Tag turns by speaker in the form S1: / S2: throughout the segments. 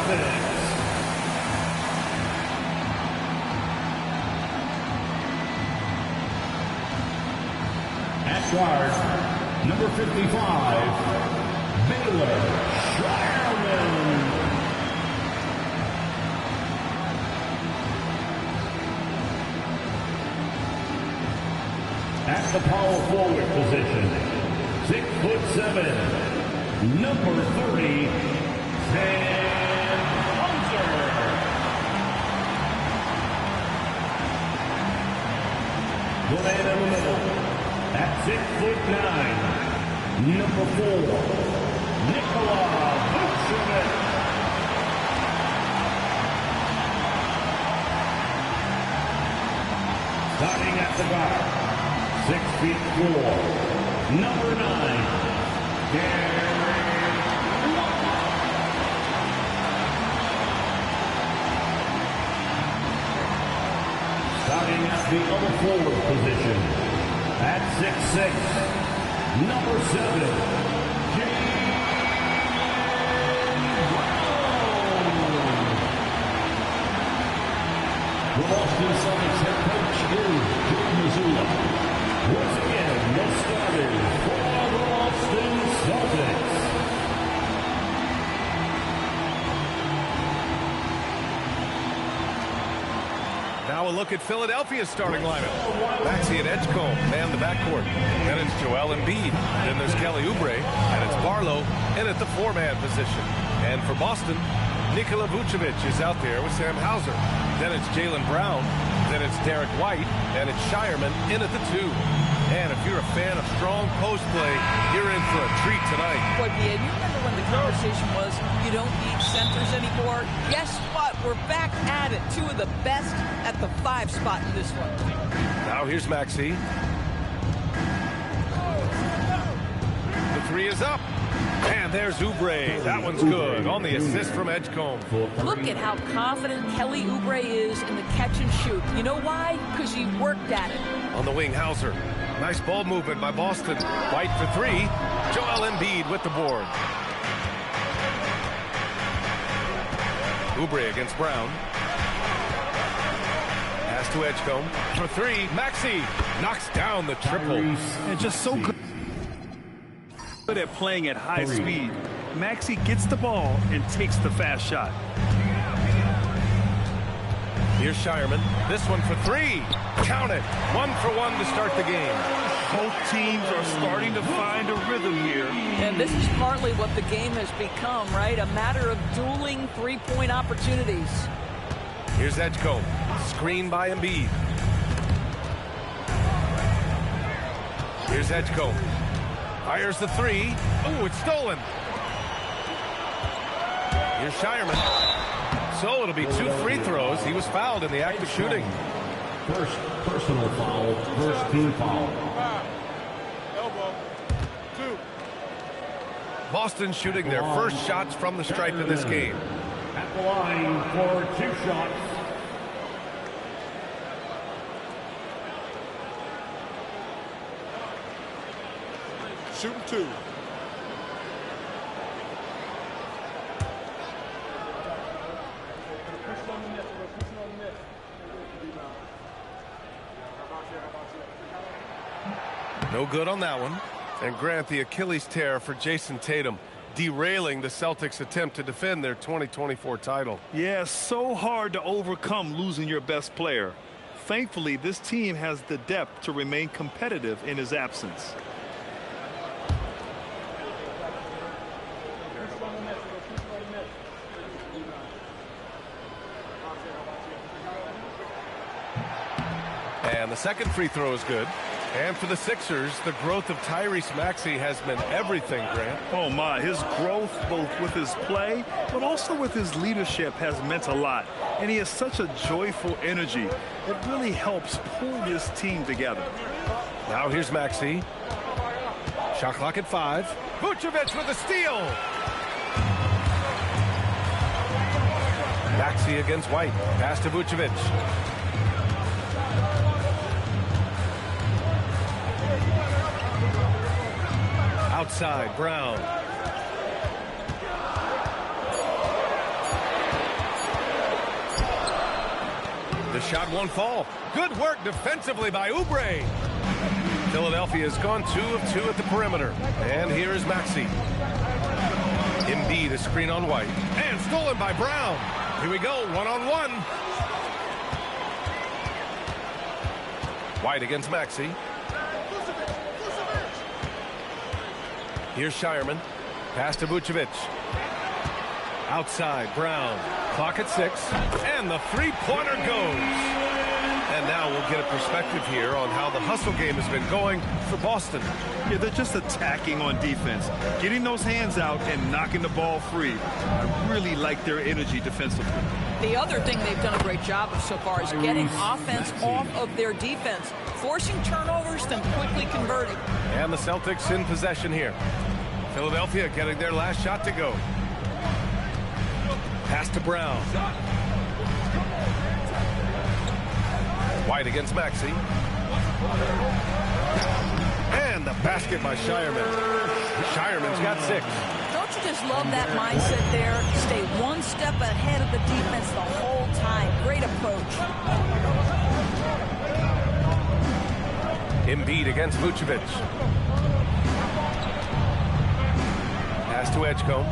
S1: Celtics. At guard, number 55, Baylor Shireman. At the power forward position, 6'7", number 30, Sam Hunter. The man in the middle, at 6'9", number 4, Nikola Vucevic. Starting at the guard, 6'4", number 9, Gary. Starting at the other forward position, at 6'6", number 7, the Boston Celtics head coach is Joe Mazzulla. Once again, the starters for the Boston Celtics.
S2: Now a look at Philadelphia's starting lineup. Maxey and Edgecombe man the backcourt. Then it's Joel Embiid. Then there's Kelly Oubre. And it's Barlow in at the four-man position. And for Boston, Nikola Vucevic is out there with Sam Hauser. Then it's Jaylen Brown. Then it's Derek White. And it's Shireman in at the two. And if you're a fan of strong post play, you're in for a treat tonight.
S3: Boy, you remember when the conversation was you don't need centers anymore? Guess what? We're back at it. Two of the best at the 5 spot in this one.
S2: Now here's Maxey. The three is up. And there's Oubre. That one's good on the assist from Edgecombe.
S3: Look at how confident Kelly Oubre is in the catch and shoot. You know why? Because he worked at it.
S2: On the wing, Hauser. Nice ball movement by Boston. White for three. Joel Embiid with the board. Oubre against Brown. Pass to Edgecombe. For three, Maxey knocks down the triple.
S4: And just so good at playing at high speed. Maxey gets the ball and takes the fast shot.
S2: Here's Shireman. This one for three. Count it. 1 for 1 to start the game.
S4: Both teams are starting to find a rhythm here.
S3: And this is partly what the game has become, right? A matter of dueling three-point opportunities.
S2: Here's Edgecombe. Screen by Embiid. Here's Edgecombe. Fires the three. Oh, it's stolen. Here's Shireman. So it'll be 2 free throws. He was fouled in the act of shooting.
S1: First personal foul, first team foul.
S5: Elbow. 2.
S2: Boston shooting their first shots from the stripe in this game.
S1: At the line for 2 shots.
S5: Shooting 2.
S2: No good on that one. And grant the Achilles tear for Jason Tatum, derailing the Celtics' attempt to defend their 2024 title.
S4: Yeah, so hard to overcome losing your best player. Thankfully, this team has the depth to remain competitive in his absence.
S2: And the second free throw is good. And for the Sixers, the growth of Tyrese Maxey has been everything, Grant.
S4: Oh, my. His growth, both with his play, but also with his leadership, has meant a lot. And he has such a joyful energy. It really helps pull this team together.
S2: Now here's Maxey. Shot clock at 5. Vucevic with a steal. Maxey against White. Pass to Vucevic. Outside, Brown. shot won't fall. Good work defensively by Oubre. Philadelphia has gone 2 of 2 at the perimeter. And here is Maxey. Embiid, a screen on White. And stolen by Brown. Here we go, one-on-one. White against Maxey. Here's Shireman. Pass to Vucevic. Outside, Brown. Clock at 6. And the three-pointer goes. And now we'll get a perspective here on how the hustle game has been going for Boston.
S4: Yeah, they're just attacking on defense, getting those hands out and knocking the ball free. I really like their energy defensively.
S3: The other thing they've done a great job of so far is getting offense off of their defense, forcing turnovers, then quickly converting.
S2: And the Celtics in possession here. Philadelphia getting their last shot to go. Pass to Brown. White against Maxey. And the basket by Shireman. Shireman's got 6.
S3: Don't you just love that mindset there? Stay one step ahead of the defense the whole time. Great approach.
S2: Embiid against Vucevic. Pass to Edgecombe.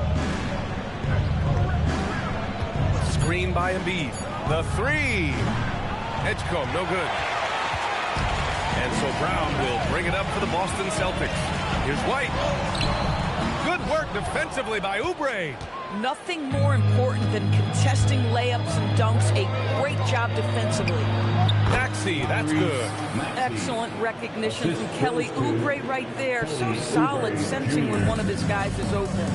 S2: Screen by Embiid. The 3. Edgecombe, no good. And so Brown will bring it up for the Boston Celtics. Here's White. Good work defensively by Oubre.
S3: Nothing more important than contesting layups and dunks. A great job defensively.
S2: Maxey, that's good.
S3: Excellent recognition from Kelly Oubre right there. So solid, sensing when one of his guys is open.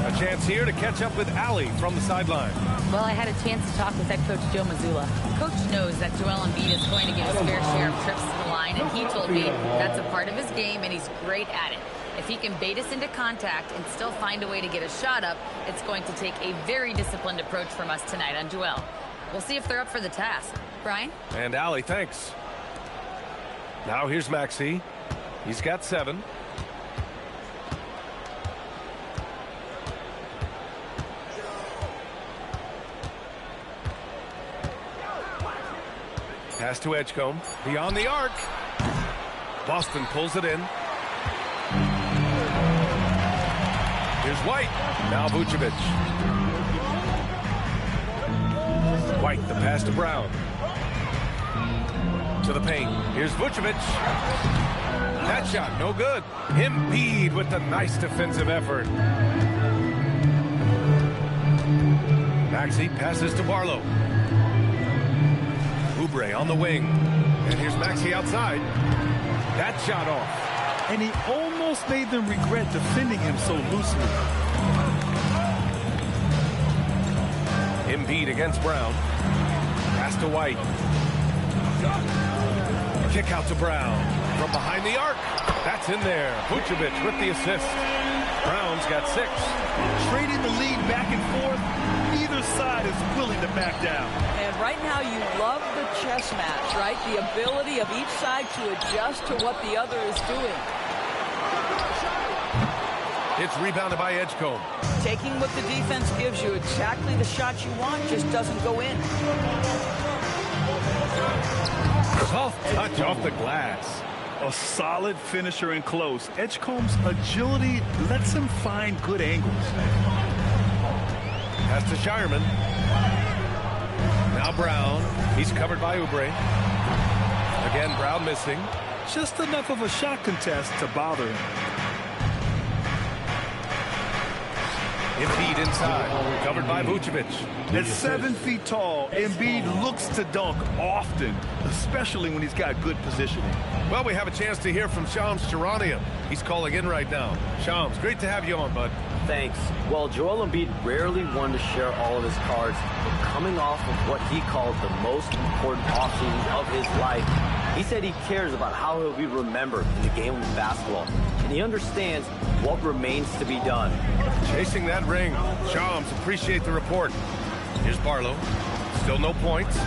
S2: A chance here to catch up with Allie from the sideline.
S6: Well, I had a chance to talk with head coach Joe Mazzulla. Coach knows that Joel Embiid is going to get his fair share of trips to the line, and he told me that's a part of his game, and he's great at it. If he can bait us into contact and still find a way to get a shot up, it's going to take a very disciplined approach from us tonight on Joel. We'll see if they're up for the task. Brian?
S2: And Allie, thanks. Now here's Maxey. He's got 7. Pass to Edgecombe. Beyond the arc. Boston pulls it in. Here's White. Now Vucevic. White, the pass to Brown. To the paint. Here's Vucevic. That shot, no good. Embiid with the nice defensive effort. Maxey passes to Barlow. Oubre on the wing. And here's Maxey outside. That shot off.
S4: And he almost made them regret defending him so loosely.
S2: Embiid against Brown. Pass to White. Kick out to Brown. From behind the arc. That's in there. Vucevic with the assist. Brown's got 6.
S4: Trading the lead back and forth. Neither side is willing to back down.
S3: And right now you love the chess match, right? The ability of each side to adjust to what the other is doing.
S2: It's rebounded by Edgecombe.
S3: Taking what the defense gives you, exactly the shot you want, just doesn't go in.
S2: Soft touch off the glass.
S4: A solid finisher in close. Edgecombe's agility lets him find good angles.
S2: Pass to Shireman. Now Brown. He's covered by Oubre. Again, Brown missing.
S4: Just enough of a shot contest to bother him.
S2: Embiid inside. Covered by Vucevic.
S4: At 7 feet tall, Embiid looks to dunk often, especially when he's got good positioning.
S2: Well, we have a chance to hear from Shams Charania. He's calling in right now. Shams, great to have you on, bud.
S7: Thanks. Well, Joel Embiid rarely wanted to share all of his cards, but coming off of what he called the most important offseason of his life, he said he cares about how he'll be remembered in the game of basketball, and he understands what remains to be done.
S2: Chasing that ring. Shams, appreciate the report. Here's Barlow. Still no points.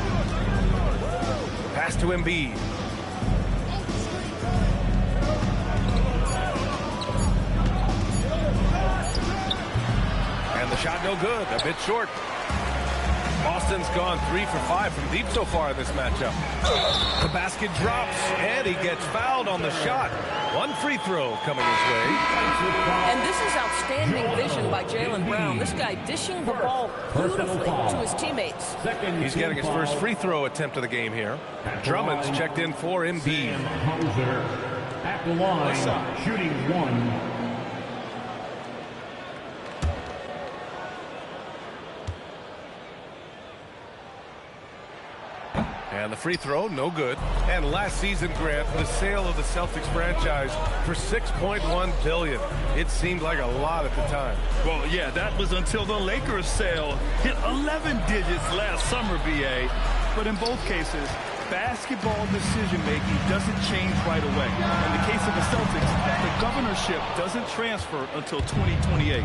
S2: Pass to Embiid. And the shot no good. A bit short. Boston's gone 3 for 5 from deep so far in this matchup. The basket drops, and he gets fouled on the shot. One free throw coming his way.
S3: And this is outstanding vision by Jaylen Brown. This guy dishing the ball beautifully to his teammates.
S2: He's getting his first free throw attempt of the game here. Drummond's checked in for Embiid.
S1: At the line, shooting 1.
S2: And the free throw, no good. And last season, Grant, the sale of the Celtics franchise for $6.1 billion. It seemed like a lot at the time.
S4: Well, yeah, that was until the Lakers sale hit 11 digits last summer, BA. But in both cases, basketball decision-making doesn't change right away. In the case of the Celtics, the governorship doesn't transfer until 2028.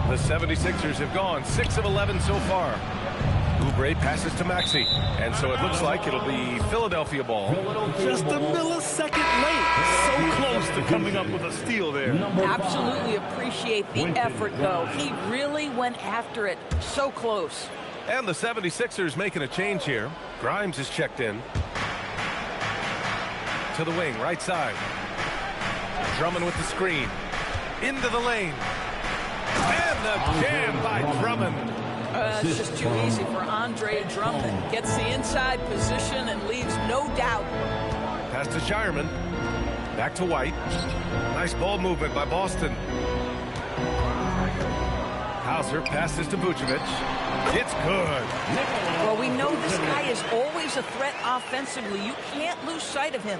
S2: The 76ers have gone 6 of 11 so far. Oubre passes to Maxey, and so it looks like it'll be Philadelphia ball.
S4: Just a millisecond late. So close to coming up with a steal there.
S3: Absolutely appreciate the effort, though. He really went after it. So close.
S2: And the 76ers making a change here. Grimes is checked in. To the wing, right side. Drummond with the screen. Into the lane. And the jam by Drummond.
S3: It's just too easy for Andre Drummond. Gets the inside position and leaves no doubt.
S2: Pass to Shireman. Back to White. Nice ball movement by Boston. Hauser passes to Vucevic. It's good.
S3: Well, we know this guy is always a threat offensively. You can't lose sight of him.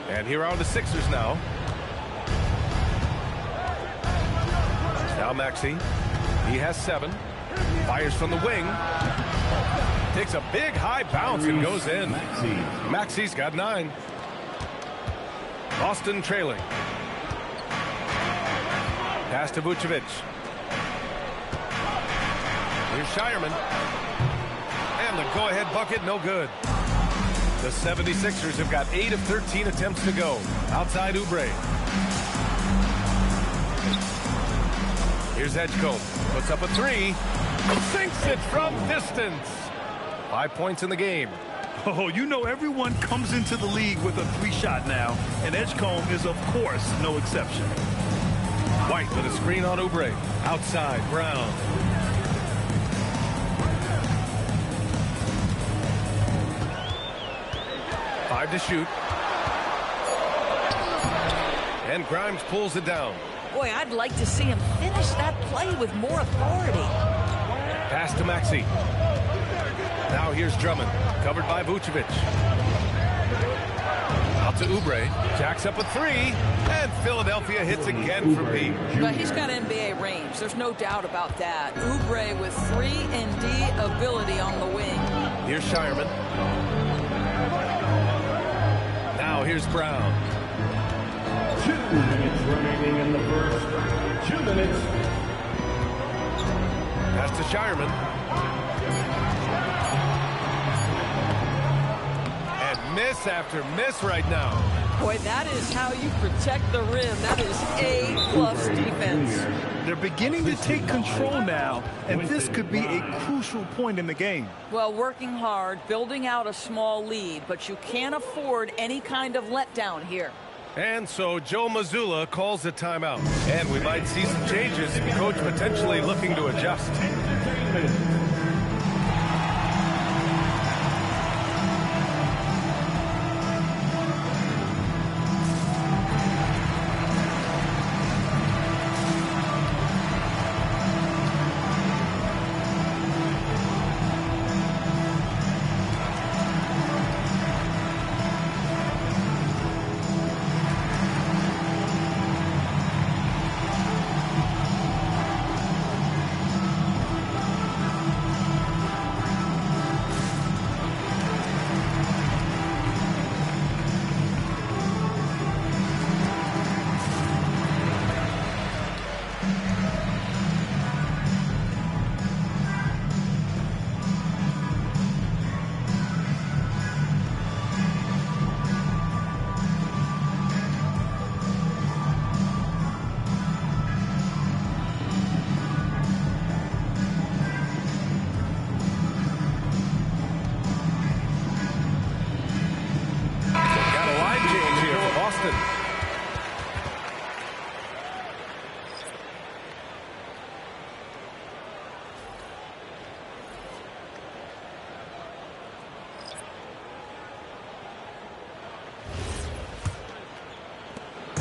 S2: And here are the Sixers now. Now Maxey. He has 7. Fires from the wing. Takes a big high bounce and goes in. Maxey's got 9. Boston trailing. Pass to Vucevic. Here's Shireman. And the go-ahead bucket, no good. The 76ers have got 8 of 13 attempts to go. Outside Oubre. Here's Edgecombe. Puts up a 3. Sinks it from distance. 5 points in the game.
S4: Oh, you know everyone comes into the league with a 3-shot now, and Edgecombe is, of course, no exception.
S2: White with a screen on Oubre. Outside, Brown. Five to shoot. And Grimes pulls it down.
S3: Boy, I'd like to see him finish that play with more authority.
S2: Pass to Maxey. Now here's Drummond, covered by Vucevic. Out to Oubre, jacks up a 3, and Philadelphia hits again from deep.
S3: But he's got NBA range. There's no doubt about that. Oubre with 3 and D ability on the wing.
S2: Here's Shireman. Now here's Brown.
S1: 2 minutes remaining in the first. 2 minutes.
S2: Pass to Shireman. And miss after miss right now.
S3: Boy, that is how you protect the rim. That is A+ defense.
S4: They're beginning to take control now, and this could be a crucial point in the game.
S3: Well, working hard, building out a small lead, but you can't afford any kind of letdown here.
S2: And so Joe Mazzulla calls a timeout. And we might see some changes. Coach potentially looking to adjust.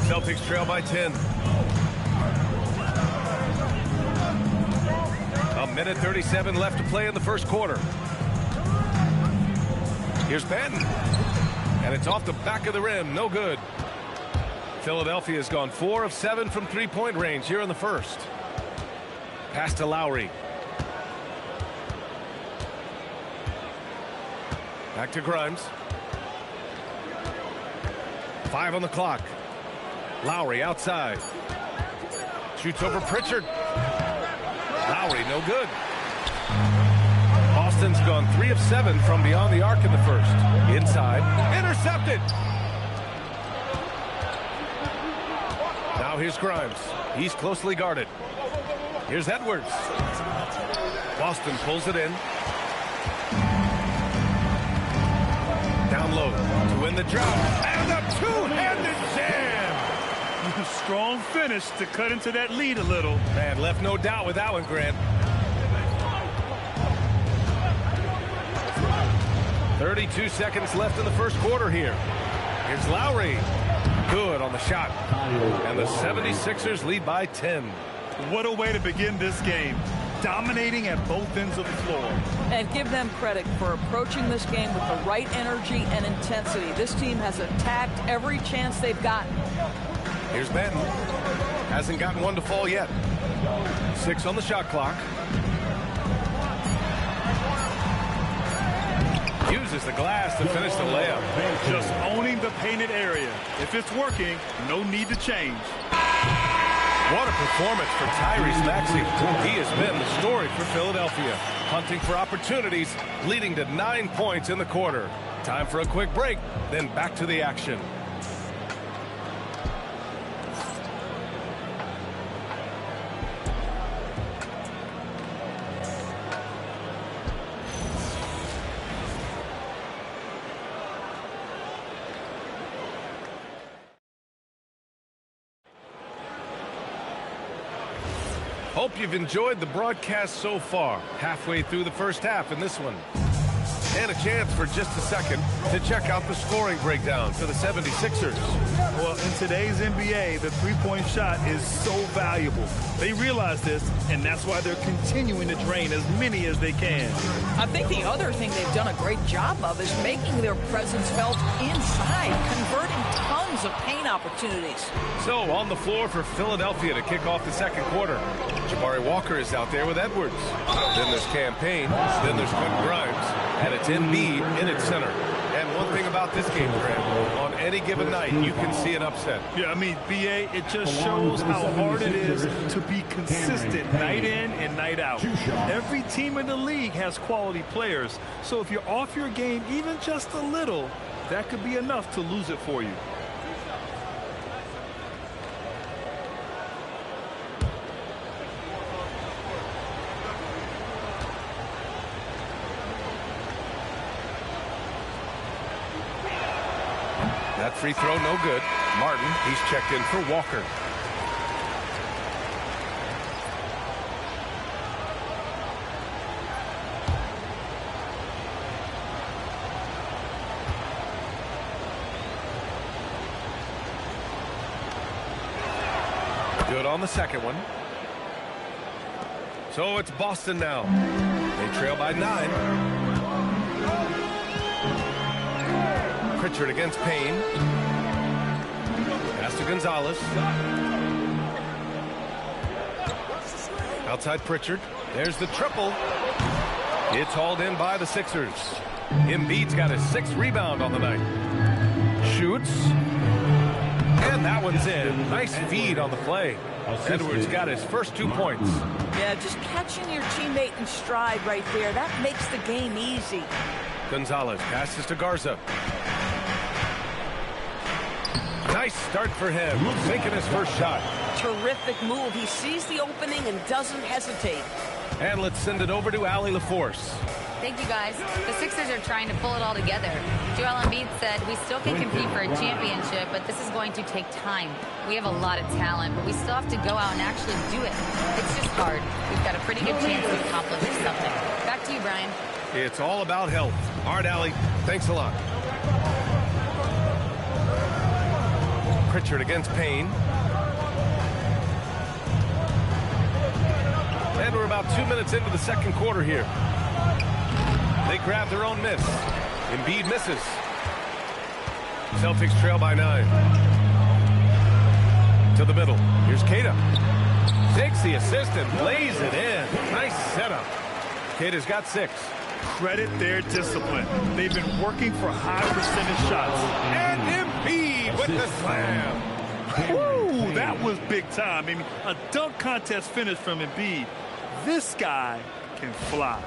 S2: Celtics trail by 10. A minute 37 left to play in the first quarter. Here's Benton. And it's off the back of the rim. No good. Philadelphia has gone 4 of 7 from three-point range here in the first. Pass to Lowry. Back to Grimes. 5 on the clock. Lowry outside. Shoots over Pritchard. Lowry, no good. Boston's gone 3 of 7 from beyond the arc in the first. Inside. Intercepted. Now here's Grimes. He's closely guarded. Here's Edwards. Boston pulls it in. Down low to win the drought. And a two-handed jam.
S4: Strong finish to cut into that lead a little.
S2: Man, left no doubt with that one, Grant. 32 seconds left in the first quarter here. Here's Lowry. Good on the shot. And the 76ers lead by 10.
S4: What a way to begin this game. Dominating at both ends of the floor.
S3: And give them credit for approaching this game with the right energy and intensity. This team has attacked every chance they've gotten.
S2: Here's Benton. Hasn't gotten one to fall yet. 6 on the shot clock. Uses the glass to finish the layup.
S4: Just owning the painted area. If it's working, no need to change.
S2: What a performance for Tyrese Maxey. He has been the story for Philadelphia. Hunting for opportunities, leading to 9 points in the quarter. Time for a quick break, then back to the action. Hope you've enjoyed the broadcast so far. Halfway through the first half in this one. And a chance for just a second to check out the scoring breakdown for the 76ers.
S4: Well, in today's NBA, the three-point shot is so valuable. They realize this, and that's why they're continuing to drain as many as they can.
S3: I think the other thing they've done a great job of is making their presence felt inside, converting tons of paint opportunities.
S2: So, on the floor for Philadelphia to kick off the second quarter. Jabari Walker is out there with Edwards. Then there's Campaign. Then there's Quentin Grimes. And it's Embiid in its center. And one thing about this game, Grant, on any given night, you can see an upset.
S4: Yeah, I mean, BA, it just shows how hard it is to be consistent night in and night out. Every team in the league has quality players. So if you're off your game even just a little, that could be enough to lose it for you.
S2: That free throw, no good. Martin, he's checked in for Walker. Good on the second one. So it's Boston now. They trail by 9. Pritchard against Payne. Pass to Gonzalez. Outside Pritchard. There's the triple. It's hauled in by the Sixers. Embiid's got his 6th rebound on the night. Shoots. And that one's in. Nice feed on the play. Edwards got his first 2 points.
S3: Yeah, just catching your teammate in stride right there. That makes the game easy.
S2: Gonzalez passes to Garza. Nice start for him, making his first shot.
S3: Terrific move. He sees the opening and doesn't hesitate.
S2: And let's send it over to Allie LaForce.
S6: Thank you, guys. The Sixers are trying to pull it all together. Joel Embiid said, we still can compete for a championship, but this is going to take time. We have a lot of talent, but we still have to go out and actually do it. It's just hard. We've got a pretty good chance to accomplish something. Back to you, Brian.
S2: It's all about health. All right, Allie. Thanks a lot. Pritchard against Payne. And we're about 2 minutes into the second quarter here. They grab their own miss. Embiid misses. Celtics trail by 9. To the middle. Here's Keita. Takes the assist and lays it in. Nice setup. Keita's got 6.
S4: Credit their discipline. They've been working for high percentage shots.
S2: And Embiid with the slam.
S4: Woo, that was big time. I mean, a dunk contest finish from Embiid. This guy can fly.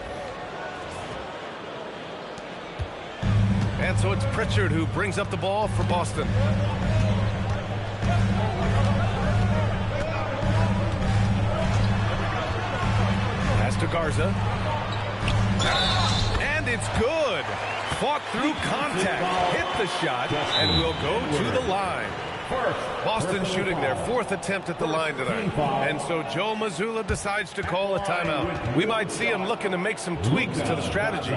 S2: And so it's Pritchard who brings up the ball for Boston. Pass to Garza. And it's good. Fought through contact. Hit the shot and will go to the line. Boston shooting their 4th attempt at the line tonight. And so Joe Mazzulla decides to call a timeout. We might see him looking to make some tweaks to the strategy.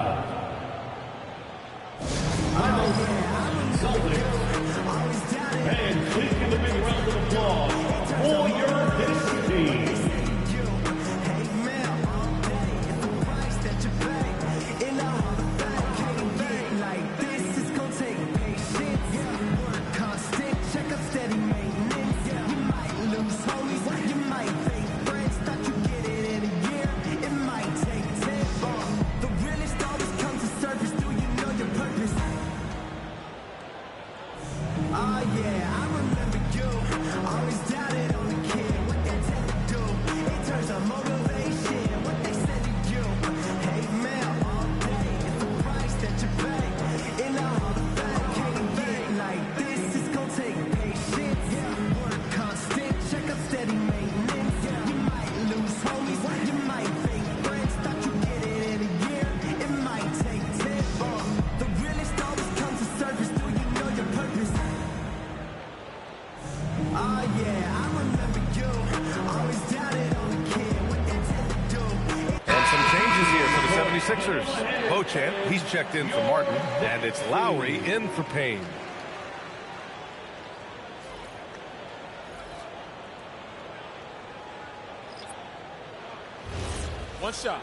S1: And please give a big round of applause for your hits team.
S2: Beauchamp, he's checked in for Martin, and it's Lowry in for Payne.
S5: One shot.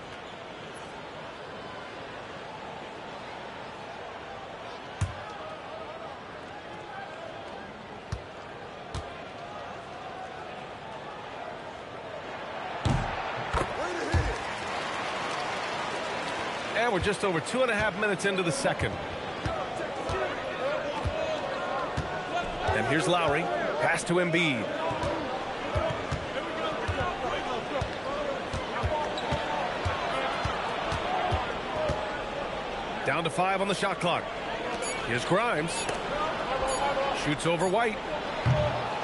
S2: And we're just over 2.5 minutes into the second. And here's Lowry. Pass to Embiid. Down to 5 on the shot clock. Here's Grimes. Shoots over White.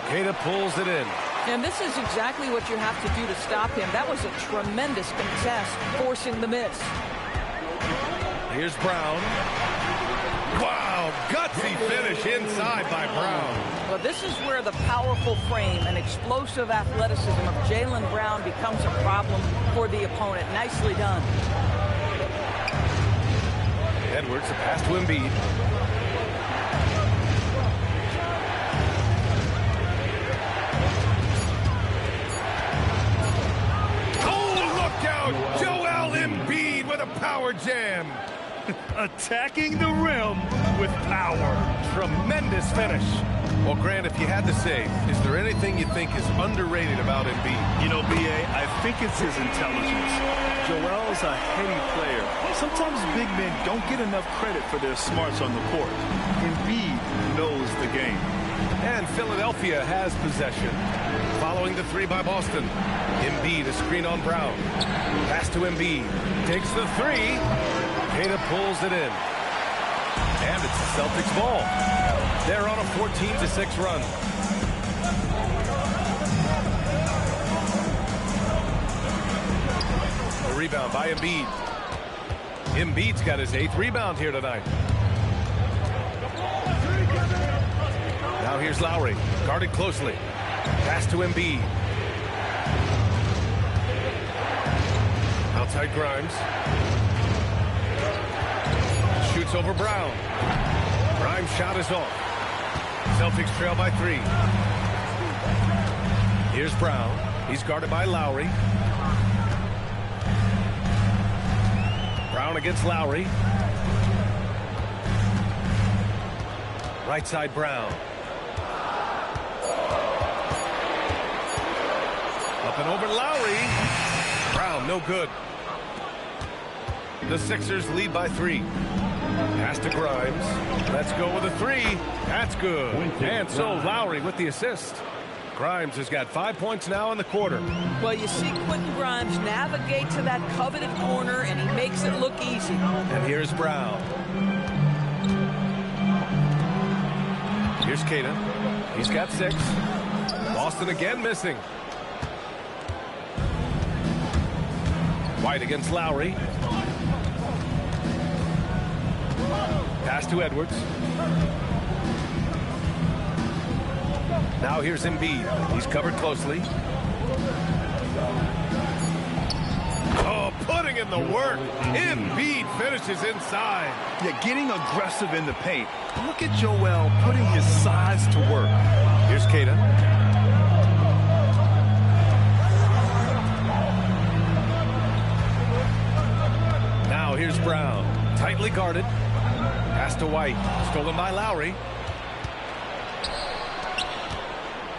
S2: Keita pulls it in.
S3: And this is exactly what you have to do to stop him. That was a tremendous contest, forcing the miss.
S2: Here's Brown. Wow, gutsy finish inside by Brown.
S3: Well, this is where the powerful frame and explosive athleticism of Jaylen Brown becomes a problem for the opponent. Nicely done.
S2: Edwards, a pass to Embiid. Oh, look out! Joel Embiid with a power jam.
S4: Attacking the rim with power.
S2: Tremendous finish. Well, Grant, if you had to say, is there anything you think is underrated about Embiid?
S4: You know, B.A., I think it's his intelligence. Joel's a heady player. Sometimes big men don't get enough credit for their smarts on the court. Embiid knows the game.
S2: And Philadelphia has possession. Following the 3 by Boston. Embiid, a screen on Brown. Pass to Embiid. Takes the 3. Keita pulls it in. And it's the Celtics ball. They're on a 14-6 run. A rebound by Embiid. Embiid's got his 8th rebound here tonight. Now here's Lowry. Guarded closely. Pass to Embiid. Outside Grimes. Shoots over Brown. Grimes' shot is off. Celtics trail by 3. Here's Brown. He's guarded by Lowry. Brown against Lowry. Right side Brown. Up and over Lowry. Brown, no good. The Sixers lead by 3. Pass to Grimes. Let's go with a 3. That's good. And so Lowry with the assist. Grimes has got 5 points now in the quarter.
S3: Well, you see Quentin Grimes navigate to that coveted corner, and he makes it look easy.
S2: And here's Brown. Here's Keita. He's got 6. Boston again missing. White against Lowry. Pass to Edwards. Now here's Embiid. He's covered closely. Oh, putting in the work. Embiid finishes inside.
S4: Yeah, getting aggressive in the paint. Look at Joel putting his size to work.
S2: Here's Keita. Now here's Brown. Tightly guarded. Pass to White. Stolen by Lowry.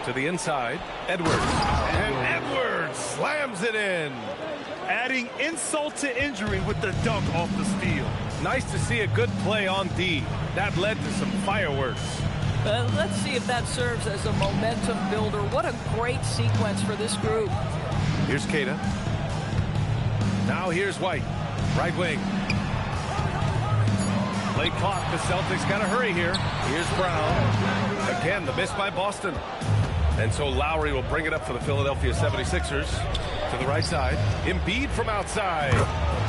S2: To the inside. Edwards. And Edwards slams it in.
S4: Adding insult to injury with the dunk off the steal.
S2: Nice to see a good play on D. That led to some fireworks.
S3: Let's see if that serves as a momentum builder. What a great sequence for this group.
S2: Here's Keita. Now here's White. Right wing. Late clock. The Celtics got to hurry here. Here's Brown. Again, the miss by Boston. And so Lowry will bring it up for the Philadelphia 76ers. To the right side. Embiid from outside.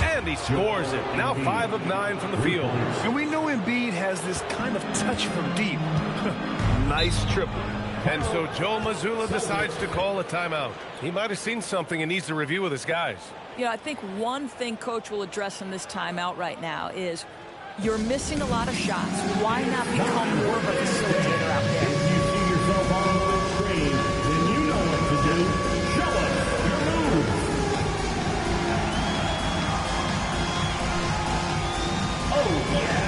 S2: And he scores it. Now 5 of 9 from the field.
S4: And we know Embiid has this kind of touch from deep. Nice triple.
S2: And so Joe Mazzulla decides to call a timeout. He might have seen something and needs to review with his guys.
S3: Yeah, I think one thing Coach will address in this timeout right now is you're missing a lot of shots. Why not become more of a facilitator out there?
S1: If you see yourself on the screen, then you know what to do. Show us your moves. Oh, yeah.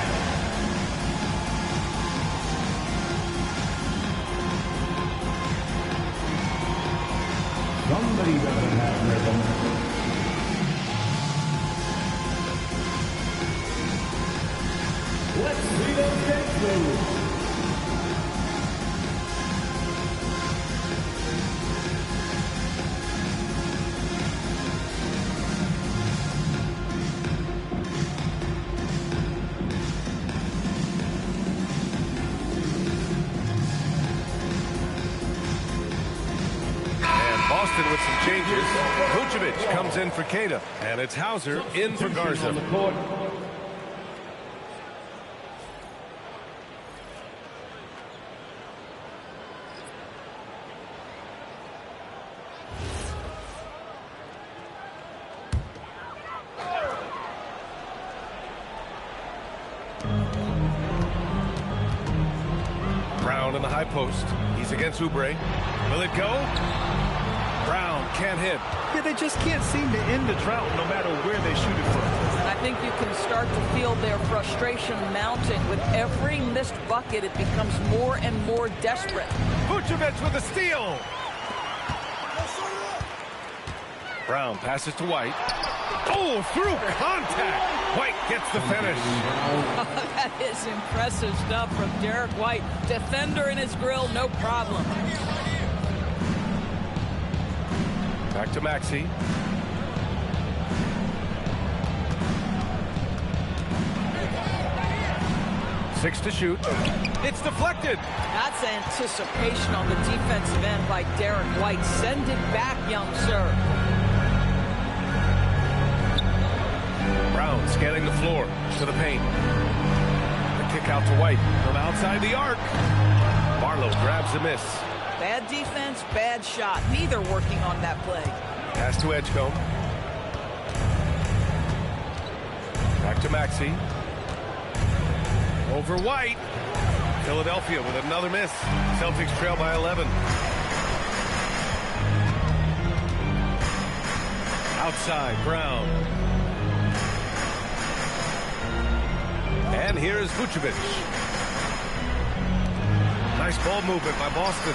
S1: Somebody doesn't have rhythm. Let's see those next moves.
S2: Boston with some changes. Vucevic comes in for Keita. And it's Hauser in for Garza. Brown in the high post. He's against Oubre. Will it go? Brown can't hit.
S4: Yeah, they just can't seem to end the drought no matter where they shoot it from.
S3: And I think you can start to feel their frustration mounting. With every missed bucket, it becomes more and more desperate.
S2: Vucevic with a steal. Brown passes to White. Oh, through contact. White gets the finish.
S3: That is impressive stuff from Derek White. Defender in his grill, no problem.
S2: Back to Maxey. Six to shoot. It's deflected.
S3: That's anticipation on the defensive end by Derek White. Send it back, young sir.
S2: Brown scanning the floor to the paint. The kick out to White from outside the arc. Barlow grabs the miss.
S3: Bad defense, bad shot. Neither working on that play.
S2: Pass to Edgecombe. Back to Maxey. Over White. Philadelphia with another miss. Celtics trail by 11. Outside, Brown. And here's Vucevic. Nice ball movement by Boston.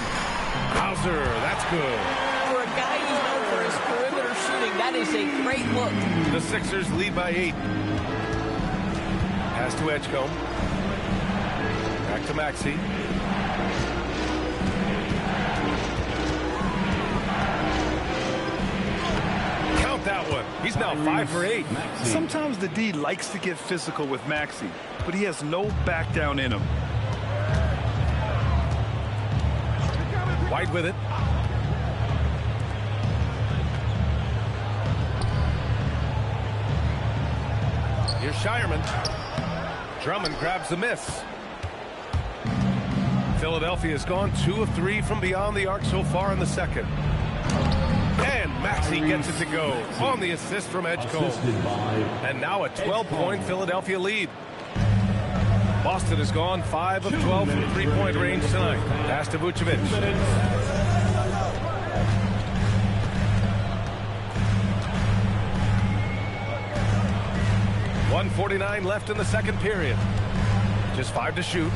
S2: Hauser, that's good.
S3: For a guy who's known for his perimeter shooting, that is a great look.
S2: The Sixers lead by 8. Pass to Edgecombe. Back to Maxey. Count that one. He's now 5 for 8.
S4: Sometimes the D likes to get physical with Maxey, but he has no back down in him.
S2: White with it. Here's Shireman. Drummond grabs the miss. Philadelphia's gone 2 of 3 from beyond the arc so far in the second. And Maxey gets it to go on the assist from Edgecombe. And now a 12-point Philadelphia lead. Boston has gone 5 of 12 from three-point range tonight. Pass to Vucevic. .149 left in the second period. Just 5 to shoot.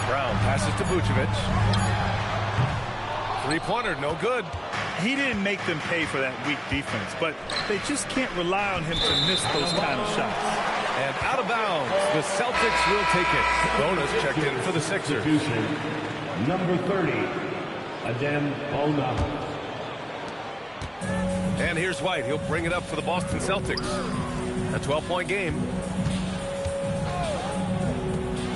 S2: Brown passes to Vucevic. Three-pointer, no good.
S4: He didn't make them pay for that weak defense, but they just can't rely on him to miss those kind of shots.
S2: And out of bounds, the Celtics will take it. Bona's checked in for the Sixers.
S1: Number 30, Adem Bona.
S2: And here's White. He'll bring it up for the Boston Celtics. A 12-point game.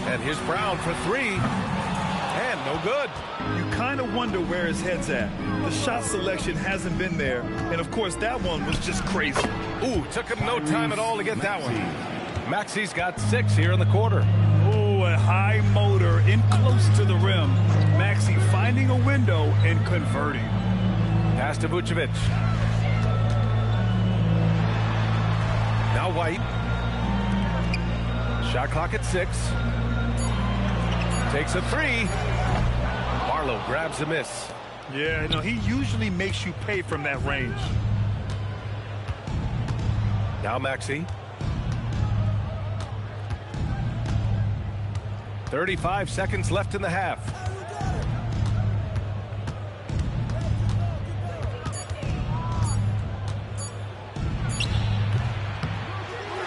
S2: And here's Brown for 3. And no good.
S4: You kind of wonder where his head's at. The shot selection hasn't been there. And, of course, that one was just crazy.
S2: Ooh, took him no time at all to get that one. Maxey's got 6 here in the quarter.
S4: Ooh, a high motor in close to the rim. Maxey finding a window and converting.
S2: Pass to Vucevic. Now White. Shot clock at 6. Takes a 3. Barlow grabs a miss.
S4: Yeah, no, he usually makes you pay from that range.
S2: Now Maxey. 35 seconds left in the half.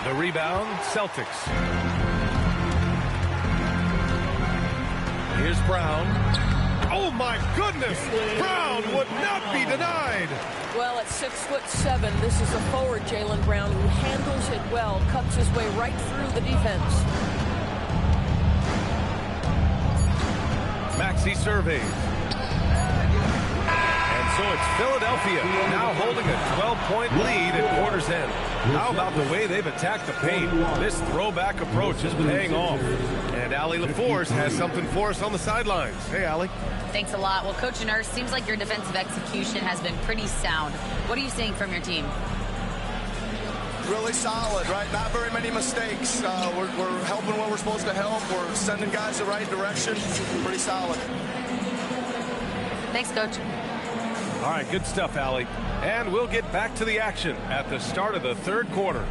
S2: The rebound, Celtics. Here's Brown. Oh my goodness! Brown would not be denied.
S3: Well, at 6'7", this is a forward, Jaylen Brown, who handles it well, cuts his way right through the defense.
S2: Maxey surveys. And so it's Philadelphia now holding a 12-point lead at quarter's end. How about the way they've attacked the paint? This throwback approach is paying off. And Allie LaForce has something for us on the sidelines. Hey, Allie.
S6: Thanks a lot. Well, Coach Nurse, seems like your defensive execution has been pretty sound. What are you seeing from your team?
S8: Really solid, right? Not very many mistakes. We're helping what we're supposed to help. We're sending guys the right direction. Pretty solid.
S6: Thanks, Coach.
S2: All right, good stuff, Allie. And we'll get back to the action at the start of the third quarter.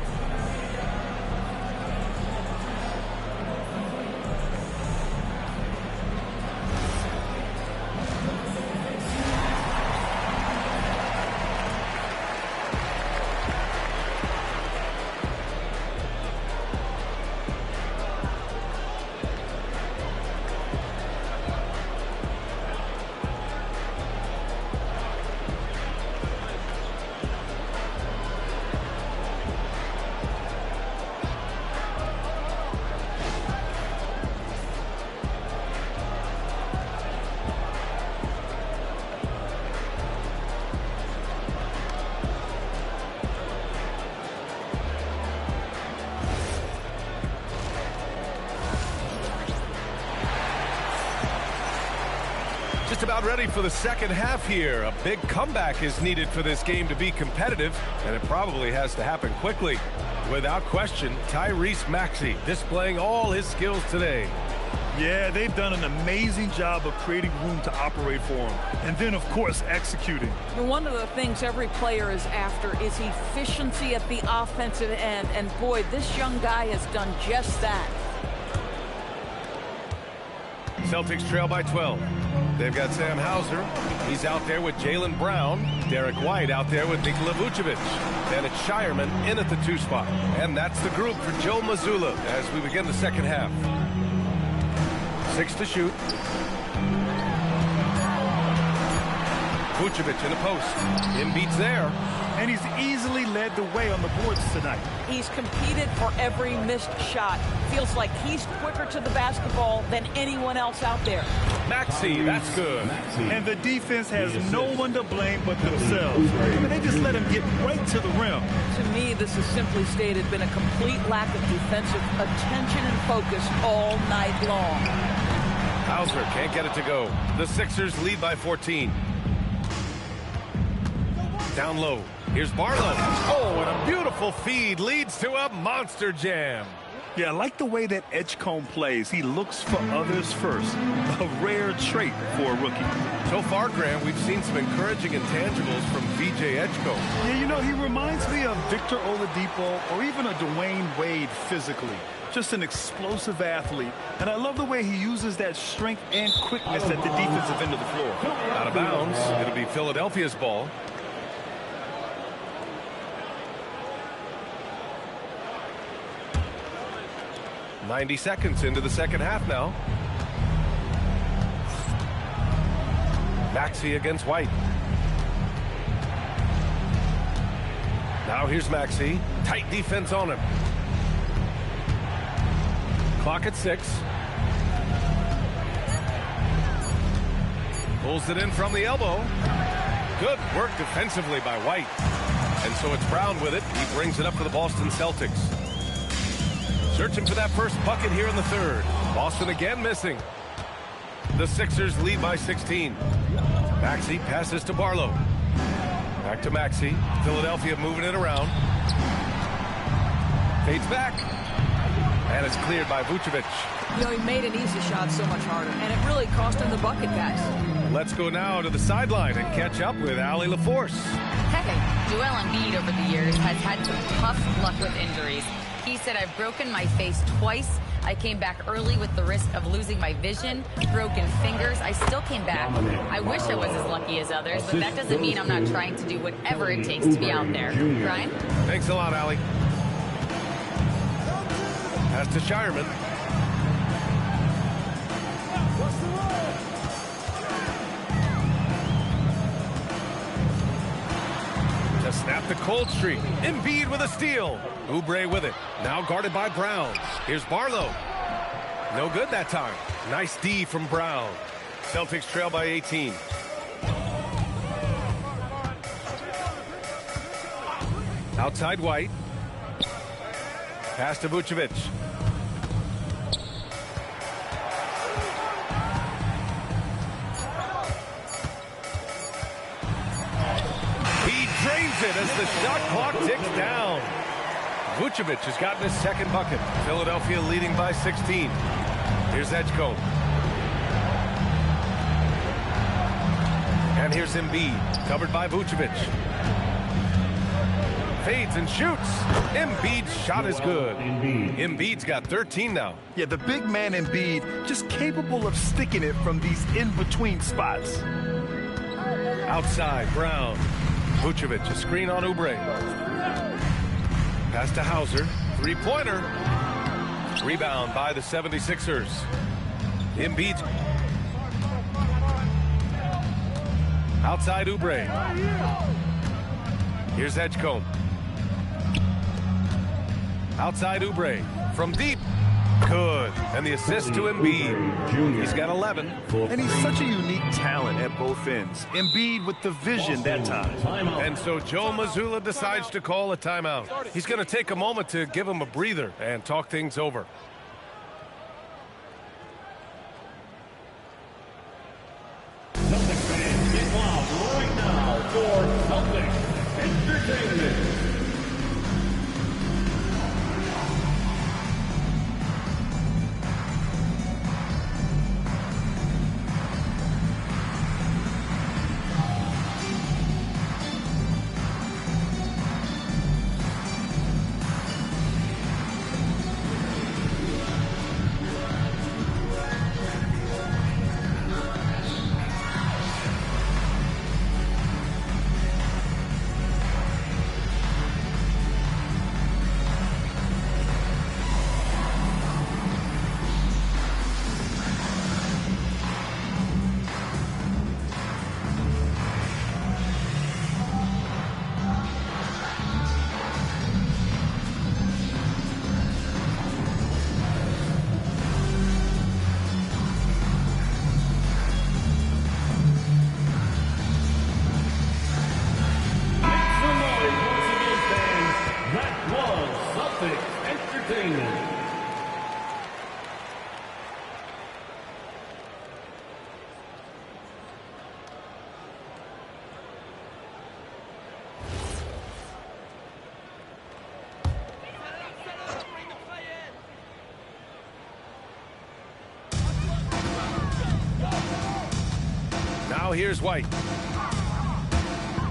S2: Just about ready for the second half here. A big comeback is needed for this game to be competitive, and it probably has to happen quickly. Without question, Tyrese Maxey displaying all his skills today.
S4: Yeah, they've done an amazing job of creating room to operate for him. And then, of course, executing.
S3: One of the things every player is after is efficiency at the offensive end. And boy, this young guy has done just that.
S2: Celtics trail by 12. They've got Sam Hauser. He's out there with Jaylen Brown. Derek White out there with Nikola Vucevic. Then it's Shireman in at the 2 spot. And that's the group for Joe Mazzulla as we begin the second half. 6 to shoot. Vucevic in the post. Embiid's there.
S4: And he's easily led the way on the boards tonight.
S3: He's competed for every missed shot. Feels like he's quicker to the basketball than anyone else out there.
S2: Maxey, that's good.
S4: And the defense has no one to blame but themselves. They just let him get right to the rim.
S3: To me, this has simply stated been a complete lack of defensive attention and focus all night long.
S2: Hauser can't get it to go. The Sixers lead by 14. Down low. Here's Barlow. Oh, and a beautiful feed leads to a monster jam.
S4: Yeah, I like the way that Edgecombe plays. He looks for others first. A rare trait for a rookie.
S2: So far, Graham, we've seen some encouraging intangibles from VJ Edgecombe.
S4: Yeah, you know, he reminds me of Victor Oladipo or even a Dwayne Wade physically. Just an explosive athlete. And I love the way he uses that strength and quickness at the defensive end of the floor.
S2: Out of bounds. It'll be Philadelphia's ball. .90 seconds into the second half now. Maxey against White. Now here's Maxey. Tight defense on him. Clock at 6. Pulls it in from the elbow. Good work defensively by White. And so it's Brown with it. He brings it up for the Boston Celtics. Searching for that first bucket here in the third. Boston again missing. The Sixers lead by 16. Maxey passes to Barlow. Back to Maxey. Philadelphia moving it around. Fades back. And it's cleared by Vucevic.
S3: You know, he made an easy shot so much harder, and it really cost him the bucket, guys.
S2: Let's go now to the sideline and catch up with Allie LaForce.
S6: Hey, Joel Embiid over the years has had some tough luck with injuries. He said, I've broken my face twice. I came back early with the risk of losing my vision, broken fingers. I still came back. I wish I was as lucky as others, but that doesn't mean I'm not trying to do whatever it takes to be out there. Brian?
S2: Thanks a lot, Allie. Pass to Shireman. To snap the cold streak. Embiid with a steal. Oubre with it. Now guarded by Brown. Here's Barlow. No good that time. Nice D from Brown. Celtics trail by 18. Outside White. Pass to Vucevic. He drains it as the shot clock ticks down. Vucevic has gotten his second bucket. Philadelphia leading by 16. Here's Edgecombe. And here's Embiid, covered by Vucevic. Fades and shoots. Embiid's shot is good. Embiid's got 13 now.
S4: Yeah, the big man Embiid just capable of sticking it from these in-between spots.
S2: Outside, Brown. Vucevic, a screen on Oubre. Pass to Hauser. Three-pointer. Rebound by the 76ers. Embiid. Outside Oubre. Here's Edgecombe. Outside Oubre. From deep. Good. And the assist to Embiid. He's got 11.
S4: And he's such a unique talent at both ends. Embiid with the vision that time.
S2: And so Joe Mazzulla decides to call a timeout. He's going to take a moment to give him a breather and talk things over.
S1: Celtics fans, get loud right now for Celtics Entertainment.
S2: here's White.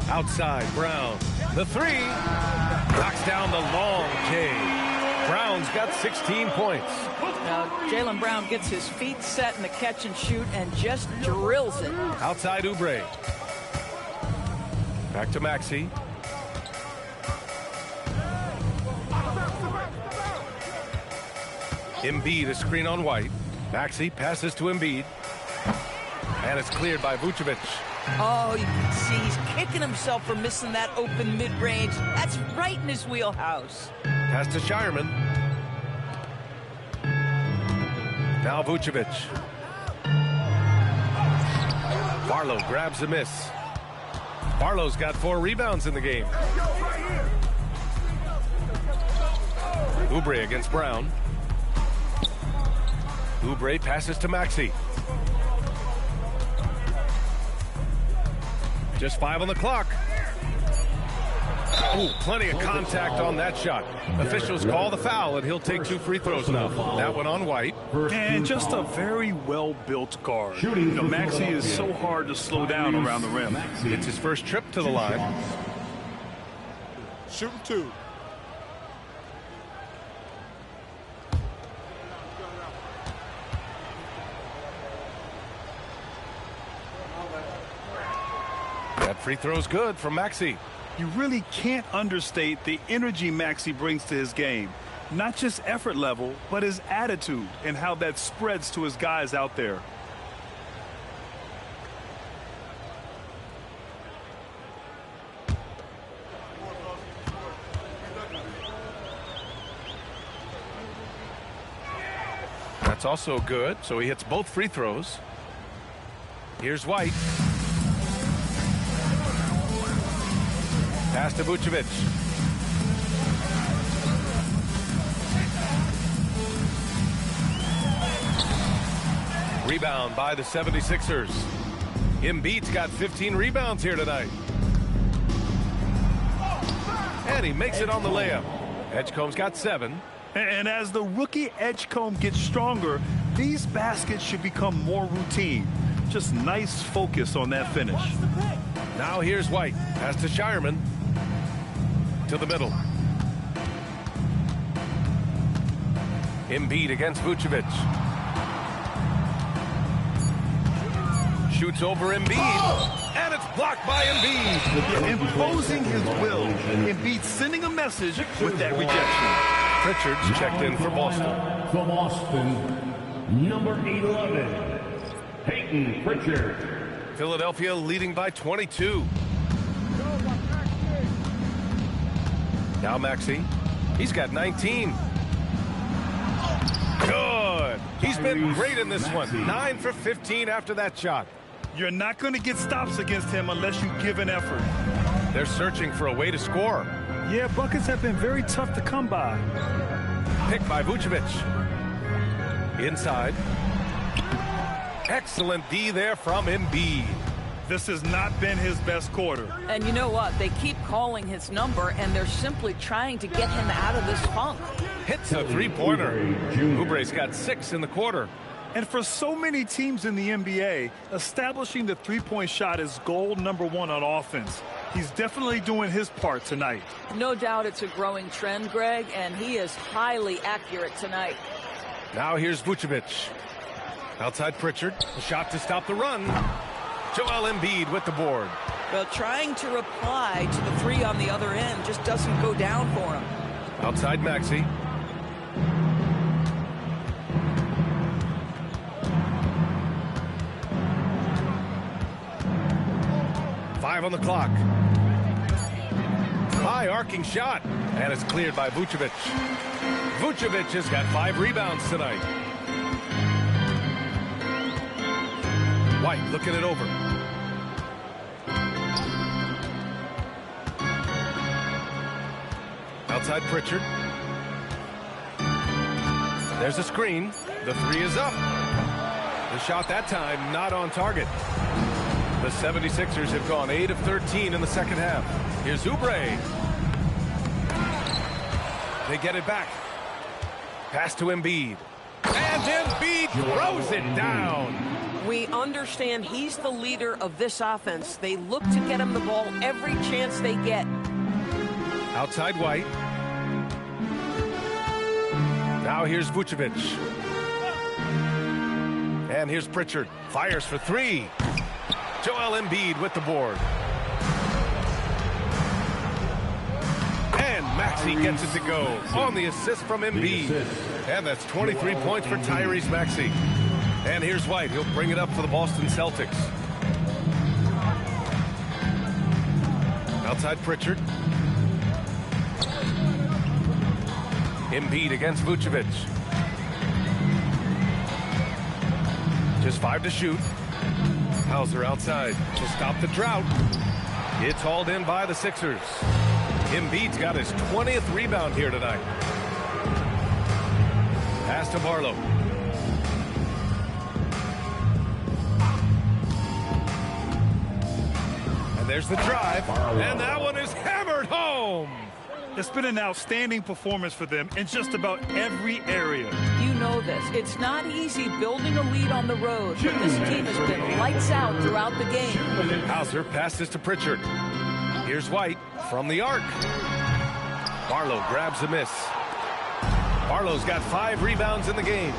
S2: Outside, Brown. The three. Knocks down the long J. Brown's got 16 points.
S3: Now, Jaylen Brown gets his feet set in the catch and shoot and just drills it.
S2: Outside, Oubre. Back to Maxey. Embiid, a screen on White. Maxey passes to Embiid. And it's cleared by Vucevic.
S3: Oh, you can see he's kicking himself for missing that open mid-range. That's right in his wheelhouse.
S2: Pass to Shireman. Now Vucevic. Barlow grabs a miss. Barlow's got 4 rebounds in the game. Oubre against Brown. Oubre passes to Maxey. Just 5 on the clock. Oh, plenty of contact on that shot. Officials call the foul, and he'll take 2 free throws now. That one on White.
S4: And just a very well-built guard. You know, Maxey is so hard to slow down around the rim.
S2: It's his first trip to the line.
S5: Shooting 2.
S2: That free throw's good from Maxey.
S4: You really can't understate the energy Maxey brings to his game. Not just effort level, but his attitude and how that spreads to his guys out there.
S2: That's also good, so he hits both free throws. Here's White. Pass to Vucevic. Rebound by the 76ers. Embiid's got 15 rebounds here tonight. And he makes it on the layup. Edgecombe's got 7.
S4: And as the rookie Edgecombe gets stronger, these baskets should become more routine. Just nice focus on that finish.
S2: Now here's White. Pass to Shireman. To the middle. Embiid against Vucevic. Shoots over Embiid. And it's blocked by Embiid.
S4: Imposing his will. Embiid sending a message with that rejection.
S2: Pritchard's checked in for Boston.
S1: For Boston, number 11, Peyton Pritchard.
S2: Philadelphia leading by 22. Now Maxey. He's got 19. Good. He's been great in this one. 9 for 15 after that shot.
S4: You're not going to get stops against him unless you give an effort.
S2: They're searching for a way to score.
S4: Yeah, buckets have been very tough to come by.
S2: Picked by Vucevic. Inside. Excellent D there from Embiid.
S4: This has not been his best quarter.
S3: And you know what? They keep calling his number, and they're simply trying to get him out of this funk.
S2: Hits a three-pointer. Oubre's got 6 in the quarter.
S4: And for so many teams in the NBA, establishing the three-point shot is goal number 1 on offense. He's definitely doing his part tonight.
S3: No doubt it's a growing trend, Greg, and he is highly accurate tonight.
S2: Now here's Vucevic. Outside Pritchard. A shot to stop the run. Joel Embiid with the board.
S3: Well, trying to reply to the 3 on the other end just doesn't go down for him.
S2: Outside Maxey. Five on the clock. High arcing shot. And it's cleared by Vucevic. Vucevic has got 5 rebounds tonight. White looking it over. Outside Pritchard. There's a screen. The 3 is up. The shot that time not on target. The 76ers have gone 8 of 13 in the second half. Here's Oubre. They get it back. Pass to Embiid. And Embiid throws it down.
S9: We understand he's the leader of this offense. They look to get him the ball every chance they get.
S2: Outside White. Now here's Vucevic. And here's Pritchard. Fires for three. Joel Embiid with the board. And Maxey gets it to go on the assist from Embiid. And that's 23 points for Tyrese Maxey. And here's White. He'll bring it up for the Boston Celtics. Outside Pritchard. Embiid against Vucevic. Just 5 to shoot. Hauser outside to stop the drought. It's hauled in by the Sixers. Embiid's got his 20th rebound here tonight. Pass to Barlow. And there's the drive. And that one is hammered home.
S4: It's been an outstanding performance for them in just about every area.
S3: You know this. It's not easy building a lead on the road, but this team has been lights out throughout the game.
S2: Hauser passes to Pritchard. Here's White from the arc. Barlow grabs a miss. Barlow's got 5 rebounds in the game.